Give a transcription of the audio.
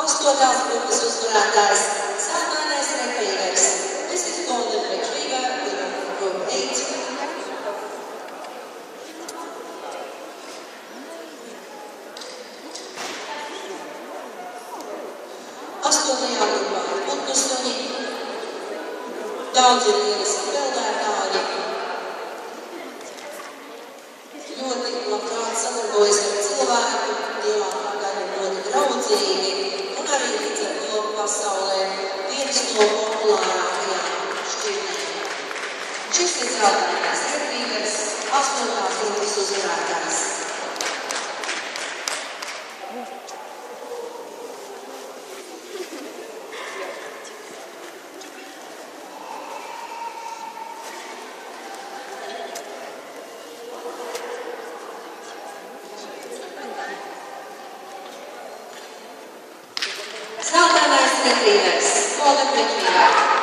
Astotās grupas uzvarētājs Sātainais retrievers. This is Golden Retriever with Group 8. Astotajā grupā ir putnusuņi. Daudzi lieliski peldētāji. Ļoti labprāt sadarbojas ar cilvēku, lielākā daļa ļoti draudzīgi un arī līdz ar to pasaulē viens no populārākajām šķirnēm. Šis ir Sātainais retrievers, 8. grupas uzvarētājs. Sātainais retrievers, Golden Retriever.